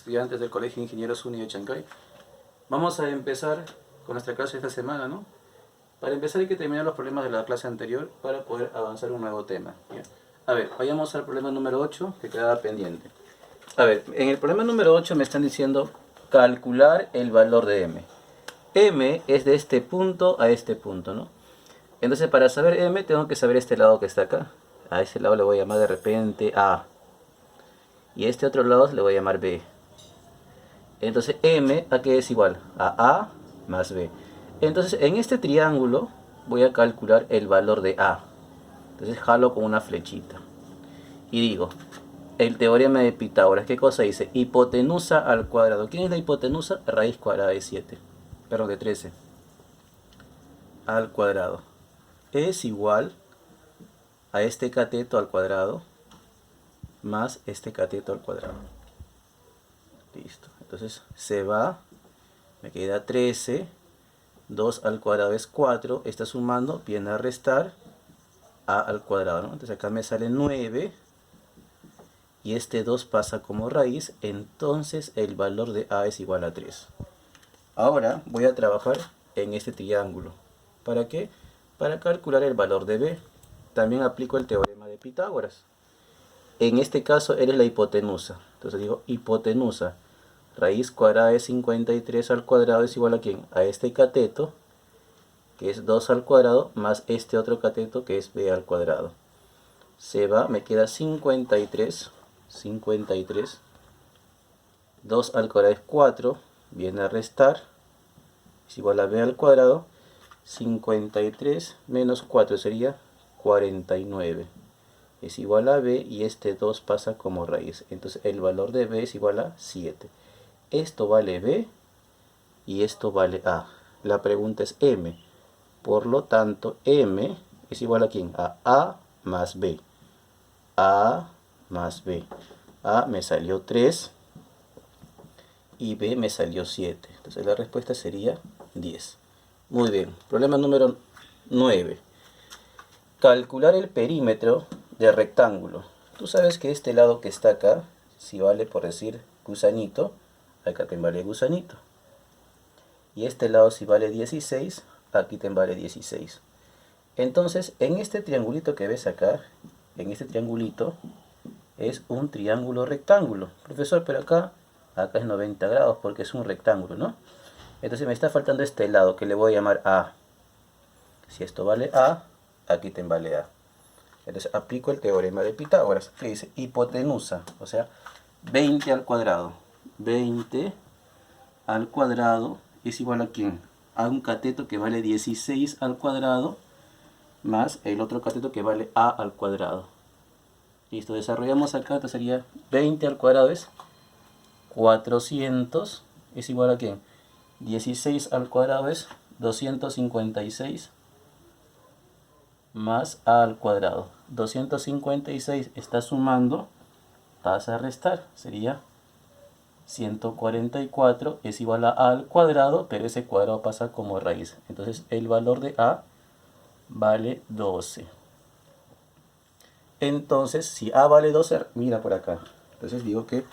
estudiantes del Colegio Ingenieros Uni de Chancay. Vamos a empezar con nuestra clase esta semana, ¿no? Para empezar hay que terminar los problemas de la clase anterior para poder avanzar un nuevo tema, ¿ya? A ver, vayamos al problema número 8 que quedaba pendiente. A ver, en el problema número 8 me están diciendo calcular el valor de m. M es de este punto a este punto, ¿no? Entonces para saber m tengo que saber este lado que está acá. A ese lado le voy a llamar de repente A. Y a este otro lado le voy a llamar B. Entonces m a qué es igual a más b. Entonces en este triángulo voy a calcular el valor de a. Entonces jalo con una flechita y digo el teorema de Pitágoras. ¿Qué cosa dice? Hipotenusa al cuadrado. ¿Quién es la hipotenusa? Raíz cuadrada de 7, perdón, de 13 al cuadrado es igual a este cateto al cuadrado más este cateto al cuadrado. Listo. Entonces se va, me queda 13, 2 al cuadrado es 4, está sumando, viene a restar a al cuadrado, ¿no? Entonces acá me sale 9 y este 2 pasa como raíz, entonces el valor de a es igual a 3. Ahora voy a trabajar en este triángulo. ¿Para qué? Para calcular el valor de b. También aplico el teorema de Pitágoras. En este caso eres la hipotenusa. Entonces digo hipotenusa. Raíz cuadrada de 53 al cuadrado es igual a ¿quién? A este cateto, que es 2 al cuadrado, más este otro cateto, que es b al cuadrado. Se va, me queda 53. 2 al cuadrado es 4, viene a restar, es igual a b al cuadrado. 53 menos 4 sería 49. Es igual a b y este 2 pasa como raíz. Entonces el valor de b es igual a 7. Esto vale b y esto vale a. La pregunta es m. Por lo tanto, m es igual a ¿quién? A más b. A más b. A me salió 3 y b me salió 7. Entonces la respuesta sería 10. Muy bien. Problema número 9. Calcular el perímetro del rectángulo. Tú sabes que este lado que está acá, si vale por decir gusanito, acá te vale gusanito. Y este lado si vale 16, aquí te vale 16. Entonces, en este triangulito que ves acá, en este triangulito, es un triángulo rectángulo. Profesor, pero acá es 90 grados porque es un rectángulo, ¿no? Entonces me está faltando este lado que le voy a llamar A. Si esto vale A, aquí te vale A. Entonces aplico el teorema de Pitágoras, que dice hipotenusa, o sea, 20 al cuadrado. 20 al cuadrado es igual a ¿quién? A un cateto que vale 16 al cuadrado más el otro cateto que vale A al cuadrado. Listo, desarrollamos acá, entonces sería 20 al cuadrado es 400, es igual a ¿quién? 16 al cuadrado es 256 más a al cuadrado. 256 está sumando, pasa a restar, sería 144 es igual a al cuadrado, pero ese cuadrado pasa como raíz. Entonces el valor de a vale 12. Entonces si a vale 12, mira por acá. Entonces digo que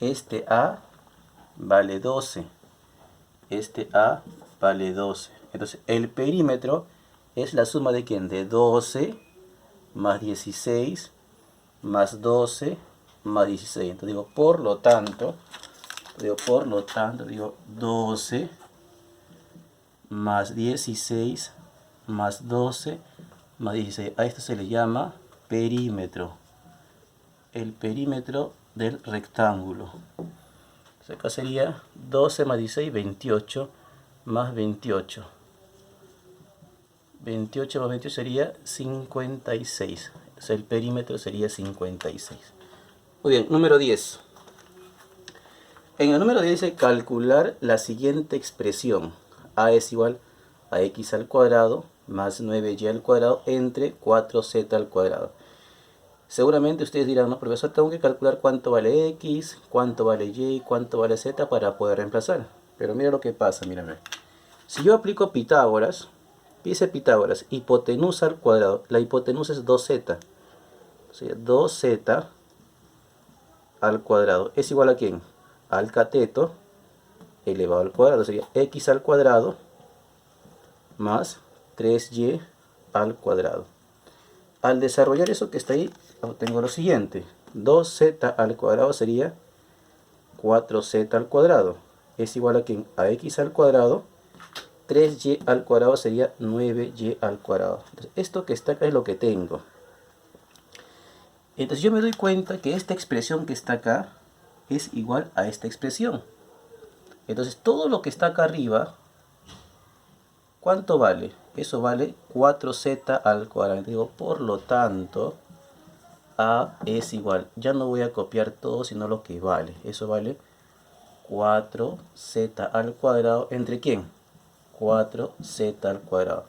este a vale 12. Este a vale 12. Entonces el perímetro es la suma de ¿quién? De 12 más 16 más 12 más 16. Entonces digo, por lo tanto, digo 12 más 16 más 12 más 16. A esto se le llama perímetro. El perímetro del rectángulo. Entonces acá sería 12 más 16, 28 más 28. 28 más 28 sería 56. Entonces el perímetro sería 56. Muy bien, número 10. En el número 10 dice calcular la siguiente expresión. A es igual a x al cuadrado más 9y al cuadrado entre 4z al cuadrado. Seguramente ustedes dirán, no, profesor, tengo que calcular cuánto vale x, cuánto vale y, cuánto vale z para poder reemplazar. Pero mira lo que pasa, mírame. Si yo aplico Pitágoras, dice Pitágoras, hipotenusa al cuadrado. La hipotenusa es 2z. O sea, 2z al cuadrado es igual a ¿quién? al cateto elevado al cuadrado. Sería x al cuadrado más 3y al cuadrado. Al desarrollar eso que está ahí, obtengo lo siguiente. 2z al cuadrado sería 4z al cuadrado. Es igual a ¿quién? A x al cuadrado. 3y al cuadrado sería 9y al cuadrado. Entonces, esto que está acá es lo que tengo. Entonces yo me doy cuenta que esta expresión que está acá es igual a esta expresión. Entonces todo lo que está acá arriba, ¿cuánto vale? Eso vale 4z al cuadrado. Digo, por lo tanto, a es igual. Ya no voy a copiar todo, sino lo que vale. Eso vale 4z al cuadrado. ¿Entre quién? 4z al cuadrado.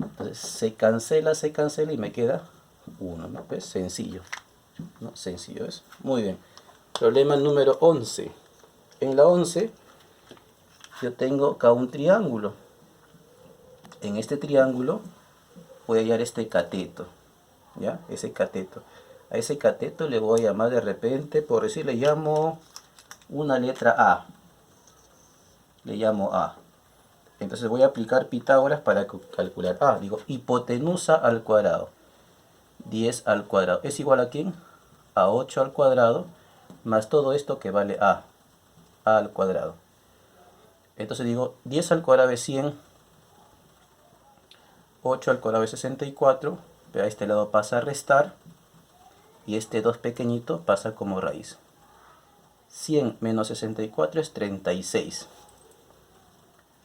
Entonces se cancela y me queda 1, ¿no? Pues sencillo, ¿no? Sencillo es. Muy bien. Problema número 11. En la 11 yo tengo acá un triángulo. En este triángulo voy a hallar este cateto, ¿ya? Ese cateto. A ese cateto le voy a llamar de repente, por decir, le llamo una letra A. Le llamo A. Entonces voy a aplicar Pitágoras para calcular A. Digo, hipotenusa al cuadrado. 10 al cuadrado. ¿Es igual a quién? A 8 al cuadrado, más todo esto que vale A al cuadrado. Entonces digo, 10 al cuadrado es 100. 8 al cuadrado es 64. Pero a este lado pasa a restar. Y este 2 pequeñito pasa como raíz. 100 menos 64 es 36.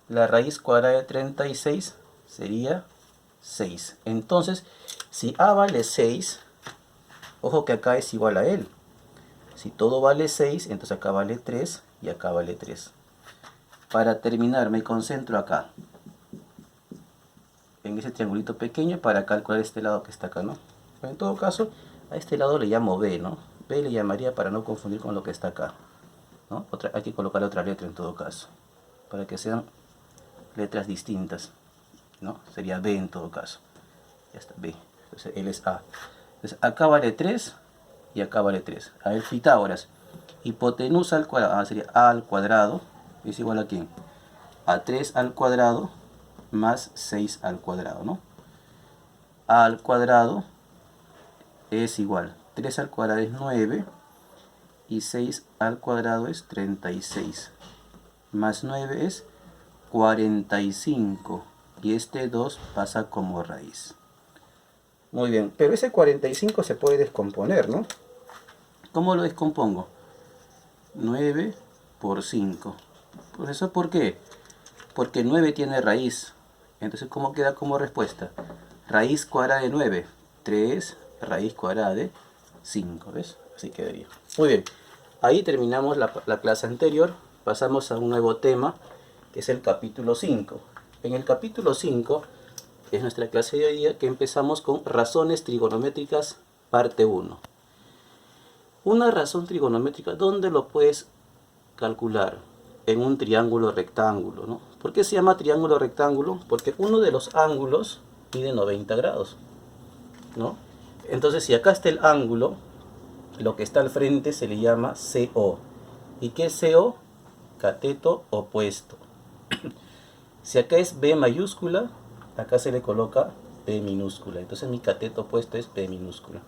La raíz cuadrada de 36 sería 6. Entonces, si A vale 6, ojo que acá es igual a él. Si todo vale 6, entonces acá vale 3 y acá vale 3. Para terminar, me concentro acá, en ese triangulito pequeño, para calcular este lado que está acá, ¿no? En todo caso, a este lado le llamo B, ¿no? B le llamaría para no confundir con lo que está acá, ¿no? Hay que colocar otra letra en todo caso, para que sean letras distintas, ¿no? Sería B en todo caso. Ya está, B. Entonces él es A. Entonces acá vale 3 y acá vale 3. A ver, Pitágoras. Hipotenusa al cuadrado. Sería A al cuadrado. Es igual a ¿quién? A 3 al cuadrado más 6 al cuadrado, ¿no? A al cuadrado es igual. 3 al cuadrado es 9. Y 6 al cuadrado es 36. Más 9 es 45. Y este 2 pasa como raíz. Muy bien, pero ese 45 se puede descomponer, ¿no? ¿Cómo lo descompongo? 9 por 5. Pues eso, ¿por qué? Porque 9 tiene raíz. Entonces, ¿cómo queda como respuesta? Raíz cuadrada de 9. 3 raíz cuadrada de 5. ¿Ves? Así quedaría. Muy bien. Ahí terminamos la clase anterior. Pasamos a un nuevo tema, que es el capítulo 5. En el capítulo 5... es nuestra clase de hoy día, que empezamos con razones trigonométricas, parte 1. Una razón trigonométrica, ¿dónde lo puedes calcular? En un triángulo rectángulo, ¿no? ¿Por qué se llama triángulo rectángulo? Porque uno de los ángulos mide 90 grados, ¿no? Entonces, si acá está el ángulo, lo que está al frente se le llama CO. ¿Y qué es CO? Cateto opuesto. Si acá es B mayúscula, acá se le coloca B minúscula. Entonces mi cateto opuesto es B minúscula.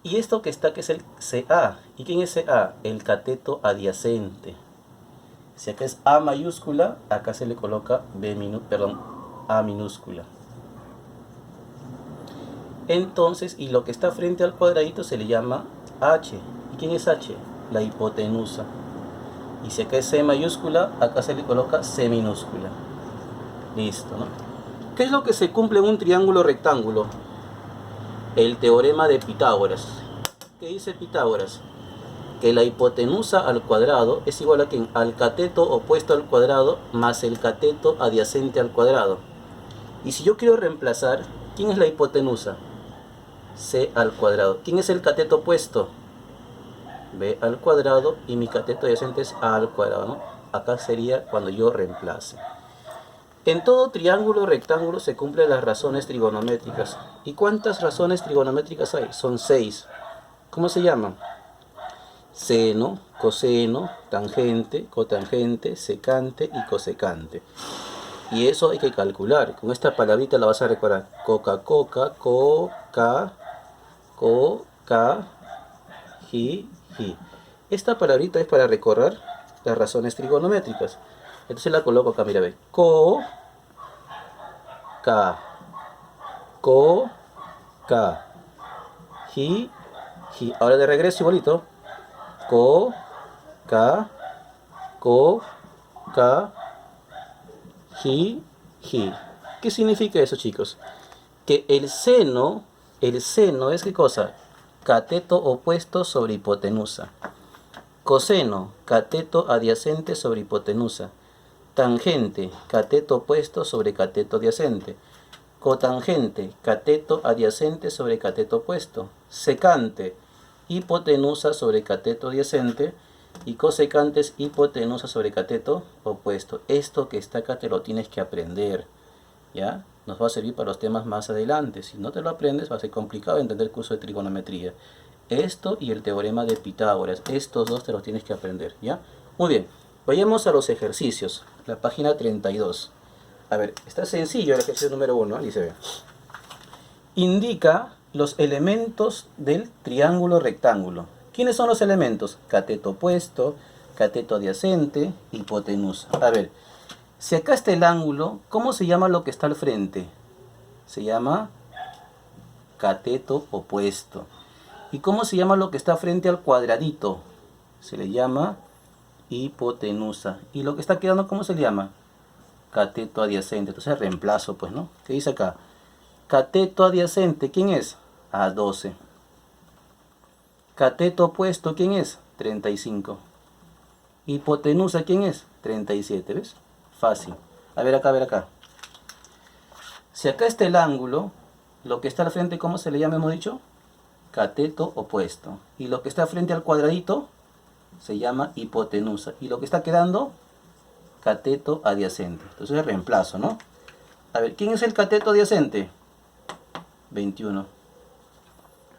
Y esto que está, que es el CA. ¿Y quién es CA? El cateto adyacente. Si acá es A mayúscula, acá se le coloca A minúscula. Entonces, y lo que está frente al cuadradito se le llama H. ¿Y quién es H? La hipotenusa. Y si acá es C mayúscula, acá se le coloca C minúscula. Listo, ¿no? ¿Qué es lo que se cumple en un triángulo rectángulo? El teorema de Pitágoras. ¿Qué dice Pitágoras? Que la hipotenusa al cuadrado es igual a ¿quién? Al cateto opuesto al cuadrado más el cateto adyacente al cuadrado. Y si yo quiero reemplazar, ¿quién es la hipotenusa? C al cuadrado. ¿Quién es el cateto opuesto? B al cuadrado, y mi cateto adyacente es A al cuadrado, ¿no? Acá sería cuando yo reemplace. En todo triángulo rectángulo se cumplen las razones trigonométricas. ¿Y cuántas razones trigonométricas hay? Son 6. ¿Cómo se llaman? Seno, coseno, tangente, cotangente, secante y cosecante. Y eso hay que calcular. Con esta palabrita la vas a recordar. Coca, coca, coca, coca, ji, ji. Esta palabrita es para recorrer las razones trigonométricas. Entonces la coloco acá, mira, ve. Co, ca, co, ca, ji, ji. Ahora de regreso igualito. Co, ca, ji, ji. ¿Qué significa eso, chicos? Que el seno es ¿qué cosa? Cateto opuesto sobre hipotenusa. Coseno, cateto adyacente sobre hipotenusa. Tangente, cateto opuesto sobre cateto adyacente. Cotangente, cateto adyacente sobre cateto opuesto. Secante, hipotenusa sobre cateto adyacente. Y cosecante es hipotenusa sobre cateto opuesto. Esto que está acá te lo tienes que aprender, ¿ya? Nos va a servir para los temas más adelante. Si no te lo aprendes va a ser complicado entender el curso de trigonometría. Esto y el teorema de Pitágoras, estos dos te los tienes que aprender, ¿ya? Muy bien, vayamos a los ejercicios. La página 32. A ver, está sencillo el ejercicio número 1, dice, ve. Indica los elementos del triángulo rectángulo. ¿Quiénes son los elementos? Cateto opuesto, cateto adyacente, hipotenusa. A ver, si acá está el ángulo, ¿cómo se llama lo que está al frente? Se llama cateto opuesto. ¿Y cómo se llama lo que está frente al cuadradito? Se le llama hipotenusa. ¿Y lo que está quedando, cómo se le llama? Cateto adyacente. Entonces reemplazo, pues, ¿no? ¿Qué dice acá? Cateto adyacente, ¿quién es? A 12. Cateto opuesto, ¿quién es? 35. Hipotenusa, ¿quién es? 37, ¿ves? Fácil. A ver acá, a ver acá. Si acá está el ángulo, lo que está al frente, ¿cómo se le llama, hemos dicho? Cateto opuesto. Y lo que está frente al cuadradito se llama hipotenusa. Y lo que está quedando, cateto adyacente. Entonces reemplazo, ¿no? A ver, ¿quién es el cateto adyacente? 21.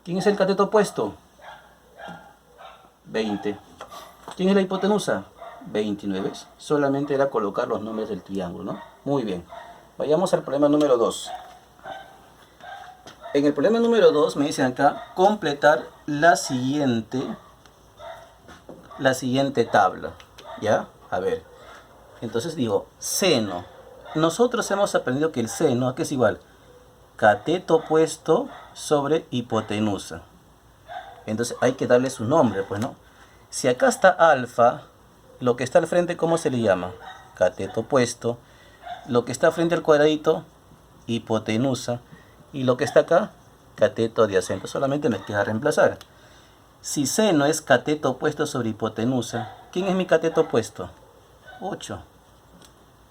¿Quién es el cateto opuesto? 20. ¿Quién es la hipotenusa? 29. Solamente era colocar los nombres del triángulo, ¿no? Muy bien. Vayamos al problema número 2. En el problema número 2 me dicen acá completar la siguiente tabla. ¿Ya? A ver. Entonces digo, seno. Nosotros hemos aprendido que el seno, ¿a qué es igual? Cateto opuesto sobre hipotenusa. Entonces hay que darle su nombre, pues, ¿no? Si acá está alfa, lo que está al frente, ¿cómo se le llama? Cateto opuesto. Lo que está frente al cuadradito, hipotenusa. Y lo que está acá, cateto adyacente. Solamente me queda reemplazar. Si seno es cateto opuesto sobre hipotenusa, ¿quién es mi cateto opuesto? 8.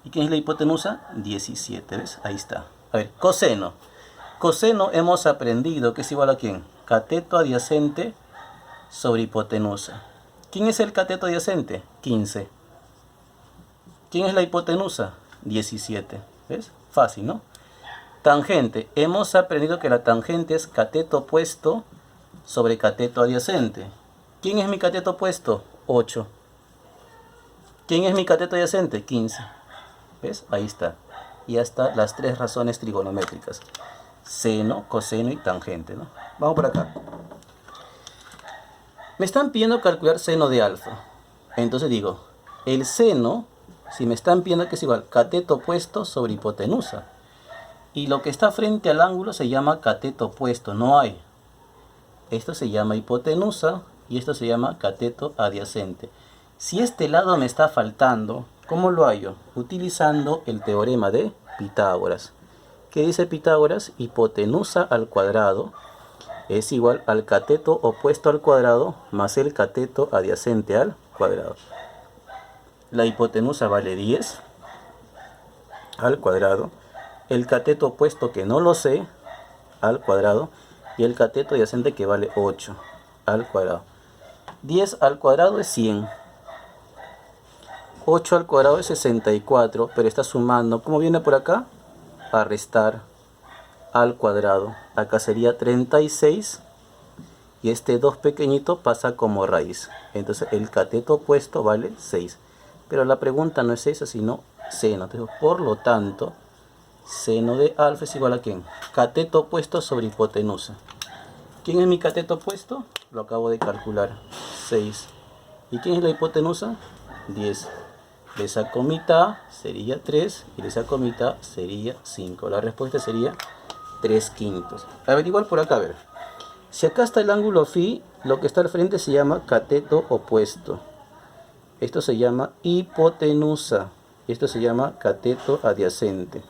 ¿Y quién es la hipotenusa? 17, ¿ves? Ahí está. A ver, coseno. Coseno hemos aprendido que es igual a ¿quién? Cateto adyacente sobre hipotenusa. ¿Quién es el cateto adyacente? 15. ¿Quién es la hipotenusa? 17. ¿Ves? Fácil, ¿no? Tangente. Hemos aprendido que la tangente es cateto opuesto sobre cateto adyacente. ¿Quién es mi cateto opuesto? 8. ¿Quién es mi cateto adyacente? 15. ¿Ves? Ahí está. Y ya están las tres razones trigonométricas. Seno, coseno y tangente, ¿no? Vamos por acá. Me están pidiendo calcular seno de alfa. Entonces digo, el seno, si me están pidiendo que es igual, cateto opuesto sobre hipotenusa. Y lo que está frente al ángulo se llama cateto opuesto, no hay. Esto se llama hipotenusa y esto se llama cateto adyacente. Si este lado me está faltando, ¿cómo lo hallo? Utilizando el teorema de Pitágoras. ¿Qué dice Pitágoras? Hipotenusa al cuadrado es igual al cateto opuesto al cuadrado más el cateto adyacente al cuadrado. La hipotenusa vale 10 al cuadrado. El cateto opuesto, que no lo sé, al cuadrado. Y el cateto adyacente, que vale 8 al cuadrado. 10 al cuadrado es 100. 8 al cuadrado es 64, pero está sumando. ¿Cómo viene por acá? A restar al cuadrado. Acá sería 36 y este 2 pequeñito pasa como raíz. Entonces el cateto opuesto vale 6. Pero la pregunta no es esa, sino seno. Entonces, por lo tanto, seno de alfa es igual a ¿quién? Cateto opuesto sobre hipotenusa. ¿Quién es mi cateto opuesto? Lo acabo de calcular, 6. ¿Y quién es la hipotenusa? 10. Le saco mitad, sería 3, y le saco mitad, sería 5. La respuesta sería 3/5. A ver, igual por acá, a ver. Si acá está el ángulo phi, lo que está al frente se llama cateto opuesto. Esto se llama hipotenusa. Esto se llama cateto adyacente.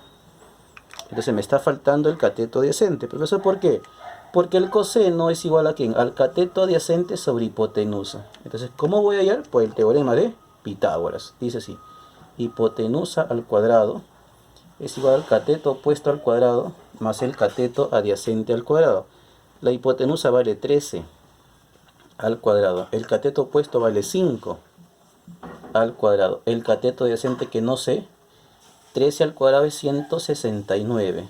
Entonces me está faltando el cateto adyacente. Profesor, ¿por qué? Porque el coseno es igual a ¿quién? Al cateto adyacente sobre hipotenusa. Entonces, ¿cómo voy a hallar? Pues el teorema de Pitágoras. Dice así. Hipotenusa al cuadrado es igual al cateto opuesto al cuadrado más el cateto adyacente al cuadrado. La hipotenusa vale 13 al cuadrado. El cateto opuesto vale 5 al cuadrado. El cateto adyacente que no sé, 13 al cuadrado es 169.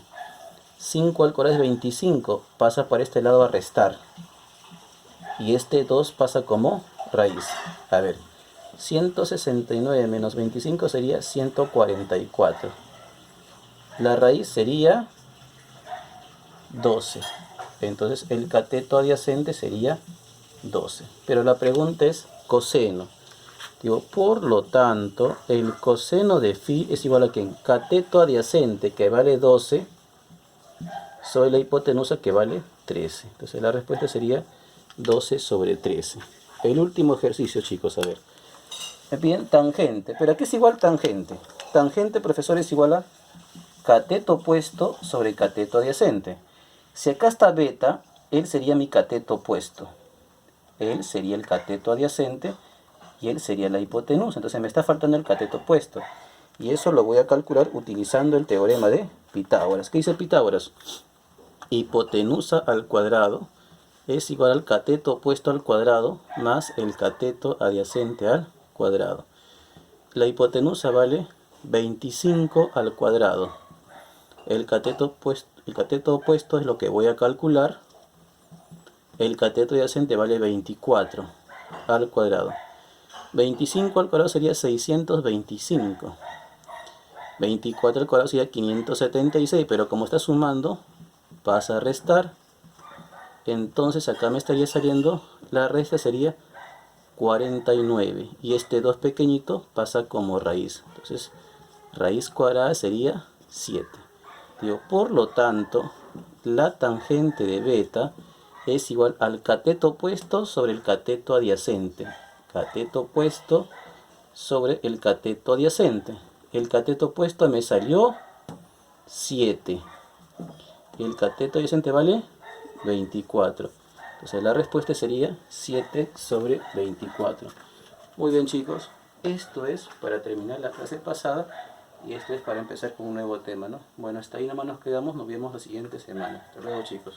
5 al cuadrado es 25. Pasa por este lado a restar. Y este 2 pasa como raíz. A ver, 169 menos 25 sería 144. La raíz sería 12. Entonces el cateto adyacente sería 12. Pero la pregunta es coseno. Digo, por lo tanto, el coseno de phi es igual a ¿quién? Cateto adyacente, que vale 12, sobre la hipotenusa, que vale 13. Entonces la respuesta sería 12 sobre 13. El último ejercicio, chicos, a ver. Me piden tangente. ¿Pero a qué es igual tangente? Tangente, profesor, es igual a cateto opuesto sobre cateto adyacente. Si acá está beta, él sería mi cateto opuesto. Él sería el cateto adyacente y él sería la hipotenusa. Entonces me está faltando el cateto opuesto. Y eso lo voy a calcular utilizando el teorema de Pitágoras. ¿Qué dice Pitágoras? Hipotenusa al cuadrado es igual al cateto opuesto al cuadrado más el cateto adyacente al cuadrado. La hipotenusa vale 25 al cuadrado. El cateto opuesto es lo que voy a calcular. El cateto adyacente vale 24 al cuadrado. 25 al cuadrado sería 625. 24 al cuadrado sería 576, pero como está sumando, pasa a restar. Entonces acá me estaría saliendo, la resta sería 49. Y este 2 pequeñito pasa como raíz. Entonces, raíz cuadrada sería 7. Digo, por lo tanto, la tangente de beta es igual al cateto opuesto sobre el cateto adyacente. Cateto opuesto sobre el cateto adyacente. El cateto opuesto me salió 7. El cateto adyacente vale 24. Entonces la respuesta sería 7 sobre 24. Muy bien, chicos. Esto es para terminar la clase pasada y esto es para empezar con un nuevo tema, ¿no? Bueno, hasta ahí nomás nos quedamos. Nos vemos la siguiente semana. Hasta luego, chicos.